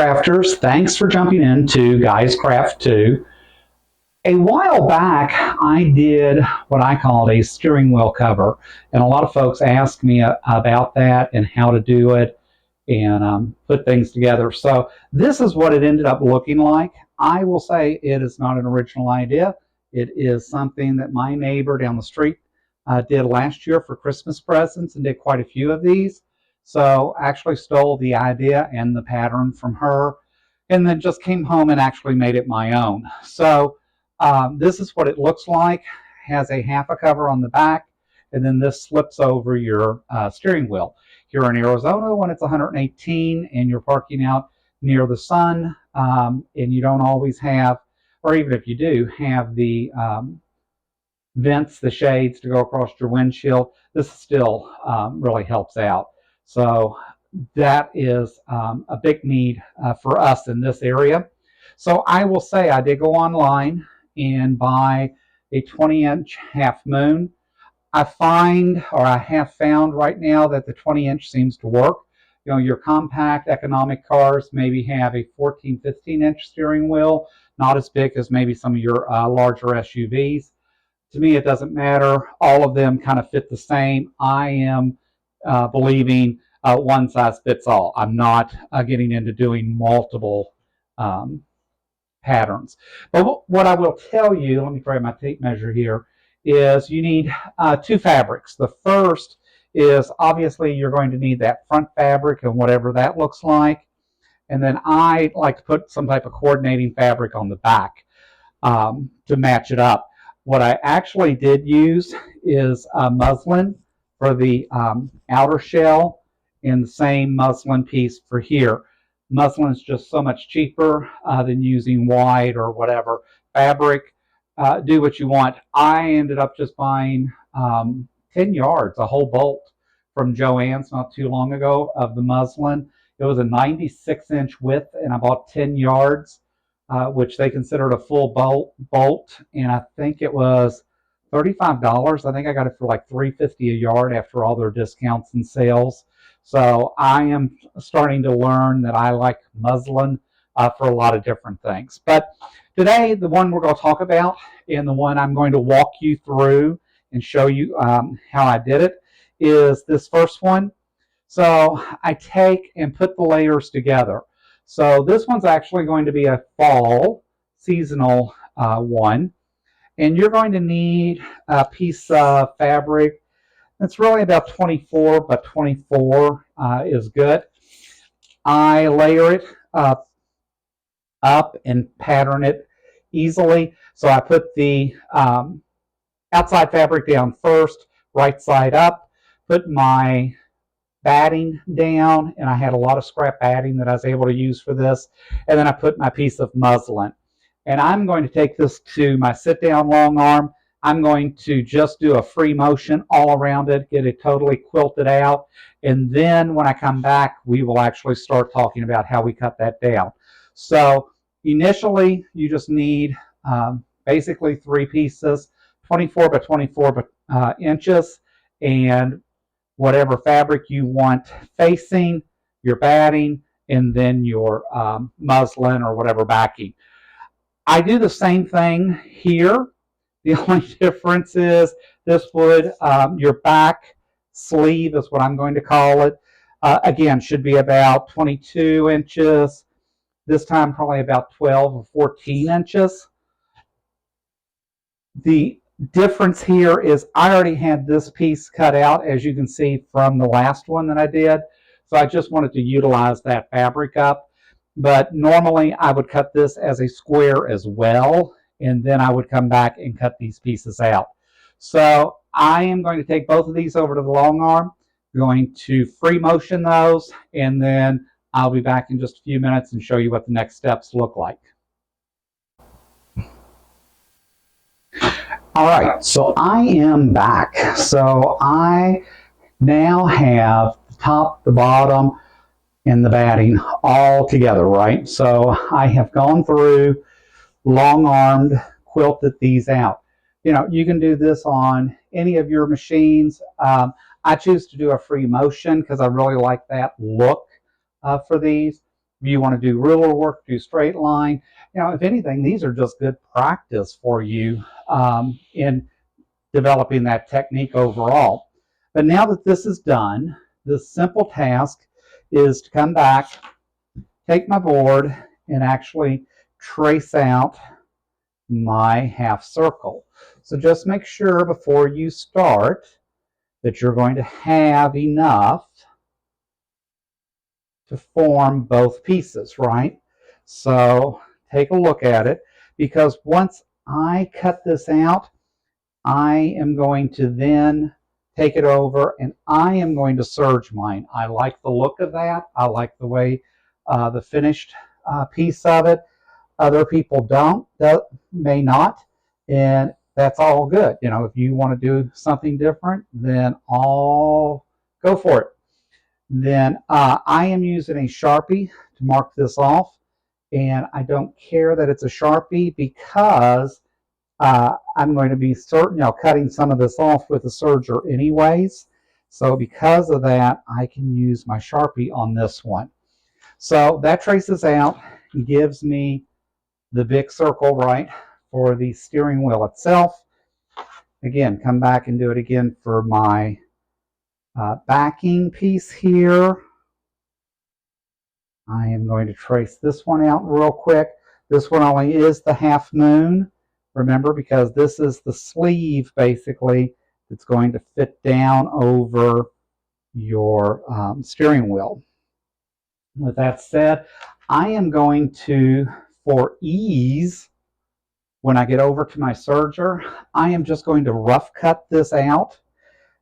crafters, thanks for jumping into Guys Craft 2. A while back, I did what I called a steering wheel cover, and a lot of folks asked me about that and how to do it and put things together. So this is what it ended up looking like. I will say it is not an original idea. It is something that my neighbor down the street did last year for Christmas presents and did quite a few of these. So I actually stole the idea and the pattern from her and then just came home and actually made it my own. So this is what it looks like. Has a half a cover on the back, and then this slips over your steering wheel. Here in Arizona, when it's 118 and you're parking out near the sun, and you don't always have, or even if you do, have the vents, the shades to go across your windshield, this still really helps out. So that is a big need for us in this area. So I will say I did go online and buy a 20-inch half moon. I find, or I have found right now, that the 20-inch seems to work. You know, your compact economic cars maybe have a 14, 15-inch steering wheel, not as big as maybe some of your larger SUVs. To me, it doesn't matter. All of them kind of fit the same. I am believing one size fits all. I'm not getting into doing multiple patterns. But what I will tell you, let me grab my tape measure here, is you need two fabrics. The first is obviously you're going to need that front fabric and whatever that looks like. And then I like to put some type of coordinating fabric on the back to match it up. What I actually did use is muslin for the outer shell and the same muslin piece for here. Muslin is just so much cheaper than using white or whatever fabric. Do what you want. I ended up just buying 10 yards, a whole bolt from Joann's not too long ago of the muslin. It was a 96-inch width, and I bought 10 yards. Which they considered a full bolt, and I think it was $35. I think I got it for like $3.50 a yard after all their discounts and sales. So I am starting to learn that I like muslin for a lot of different things. But today, the one we're going to talk about and the one I'm going to walk you through and show you how I did it is this first one. So I take and put the layers together. So this one's actually going to be a fall seasonal one. And you're going to need a piece of fabric that's really about 24, but 24 is good. I layer it up and pattern it easily. So I put the outside fabric down first, right side up, put my batting down, and I had a lot of scrap batting that I was able to use for this, and then I put my piece of muslin. And I'm going to take this to my sit-down long arm. I'm going to just do a free motion all around it, get it totally quilted out, and then when I come back, we will actually start talking about how we cut that down. So initially, you just need basically three pieces, 24 by 24 inches, and whatever fabric you want facing, your batting, and then your muslin or whatever backing. I do the same thing here. The only difference is this would, your back sleeve is what I'm going to call it. Again, should be about 22 inches. This time probably about 12 or 14 inches. The difference here is I already had this piece cut out, as you can see from the last one that I did. So I just wanted to utilize that fabric up. But normally I would cut this as a square as well, and then I would come back and cut these pieces out. So I am going to take both of these over to the long arm, going to free motion those, and then I'll be back in just a few minutes and show you what the next steps look like. All right, so I am back. So I now have the top, the bottom, and the batting all together, right? So I have gone through, long-armed, quilted these out. You know, you can do this on any of your machines. I choose to do a free motion because I really like that look for these. If you want to do ruler work, do straight line. If anything, these are just good practice for you in developing that technique overall. But now that this is done, the simple task is to come back, take my board, and actually trace out my half circle. So just make sure before you start that you're going to have enough to form both pieces, right? So take a look at it, because once I cut this out, I am going to then take it over and I am going to serge mine. I like the look of that. I like the way the finished piece of it. Other people don't, may not, and that's all good. If you want to do something different, then I'll go for it. Then I am using a Sharpie to mark this off, and I don't care that it's a Sharpie because I'm going to be cutting some of this off with a serger anyways. So because of that, I can use my Sharpie on this one. So that traces out and gives me the big circle, right, for the steering wheel itself. Again, come back and do it again for my backing piece here. I am going to trace this one out real quick. This one only is the half moon, remember, because this is the sleeve basically that's going to fit down over your steering wheel. With that said, I am going to, for ease, when I get over to my serger, I am just going to rough cut this out,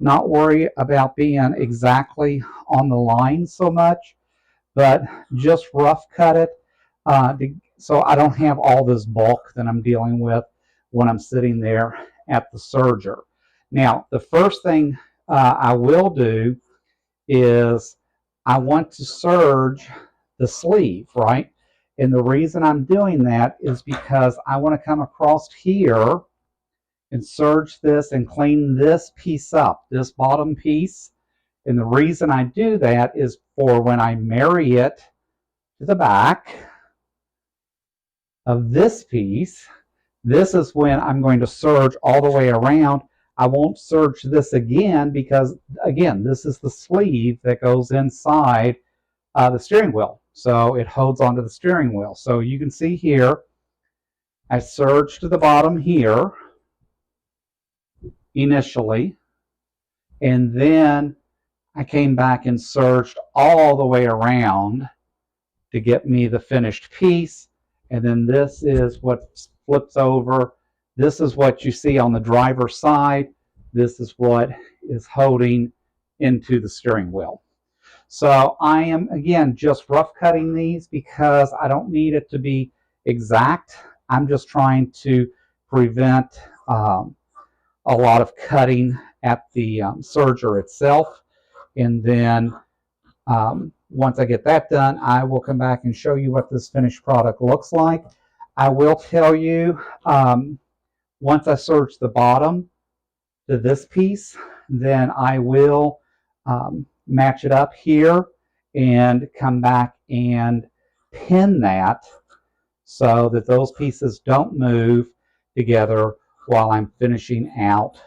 not worry about being exactly on the line so much, but just rough cut it so I don't have all this bulk that I'm dealing with when I'm sitting there at the serger. Now, the first thing I will do is I want to serge the sleeve, right? And the reason I'm doing that is because I want to come across here and serge this and clean this piece up, this bottom piece. And the reason I do that is for when I marry it to the back of this piece, this is when I'm going to serge all the way around. I won't serge this again because, again, this is the sleeve that goes inside the steering wheel. So it holds onto the steering wheel. So you can see here, I serged to the bottom here initially, and then I came back and serged all the way around to get me the finished piece. And then this is what flips over. This is what you see on the driver's side. This is what is holding into the steering wheel. So I am, again, just rough cutting these because I don't need it to be exact. I'm just trying to prevent a lot of cutting at the serger itself. And then once I get that done, I will come back and show you what this finished product looks like. I will tell you, once I serge the bottom to this piece, then I will match it up here and come back and pin that so that those pieces don't move together while I'm finishing out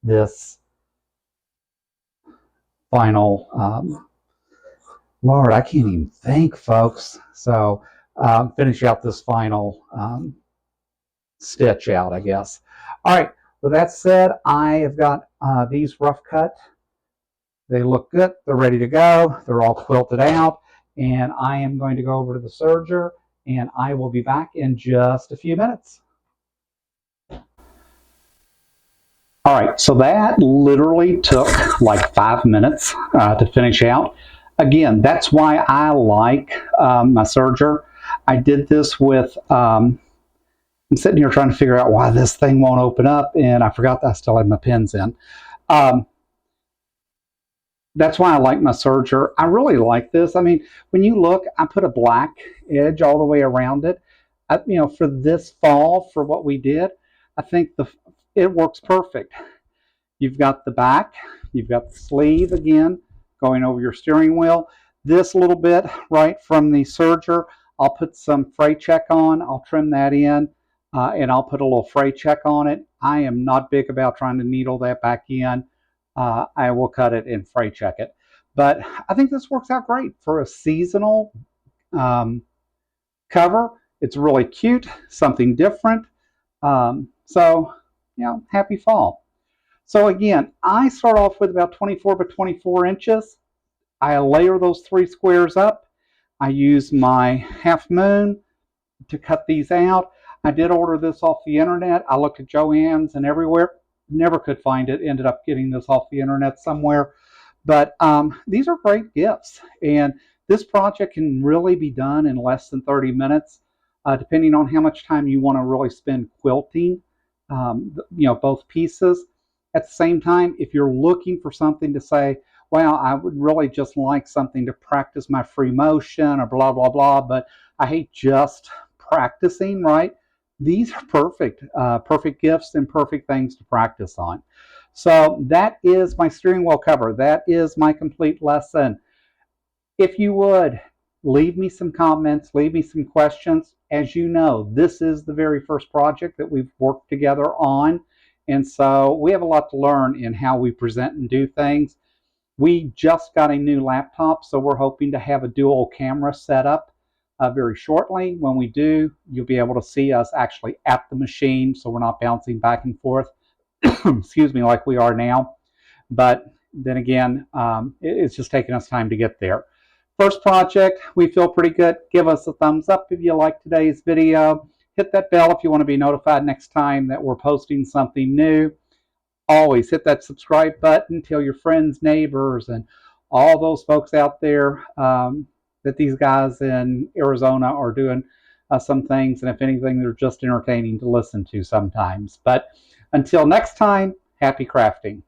this final, Lord, I can't even think, folks. So finish out this final stitch out, I guess. All right, with that said, I have got these rough cut. They look good. They're ready to go. They're all quilted out. And I am going to go over to the serger, and I will be back in just a few minutes. All right, so that literally took like 5 minutes to finish out. Again, that's why I like my serger. I did this with, I'm sitting here trying to figure out why this thing won't open up, and I forgot that I still had my pins in. That's why I like my serger. I really like this. I mean, when you look, I put a black edge all the way around it. For this fall, for what we did, I think it works perfect. You've got the back, you've got the sleeve again going over your steering wheel. this little bit right from the serger. I'll put some fray check on. I'll trim that in, and I'll put a little fray check on it. I am not big about trying to needle that back in. I will cut it and fray check it. But I think this works out great for a seasonal cover. It's really cute, something different. So, happy fall. So again, I start off with about 24 by 24 inches. I layer those 3 squares up. I use my half moon to cut these out. I did order this off the internet. I looked at Joann's and everywhere. Never could find it. Ended up getting this off the internet somewhere. But these are great gifts. And this project can really be done in less than 30 minutes, depending on how much time you want to really spend quilting, both pieces. At the same time, if you're looking for something to say, well, I would really just like something to practice my free motion or blah, blah, blah, but I hate just practicing, right? These are perfect, perfect gifts and perfect things to practice on. So that is my steering wheel cover. That is my complete lesson. If you would, leave me some comments, leave me some questions. As you know, this is the very first project that we've worked together on. And so we have a lot to learn in how we present and do things. We just got a new laptop, so we're hoping to have a dual camera set up very shortly. When we do, you'll be able to see us actually at the machine, so we're not bouncing back and forth, excuse me, like we are now. But then again, it's just taking us time to get there. First project, we feel pretty good. Give us a thumbs up if you like today's video. Hit that bell if you want to be notified next time that we're posting something new. Always hit that subscribe button. Tell your friends, neighbors, and all those folks out there that these guys in Arizona are doing some things. And if anything, they're just entertaining to listen to sometimes. But until next time, happy crafting.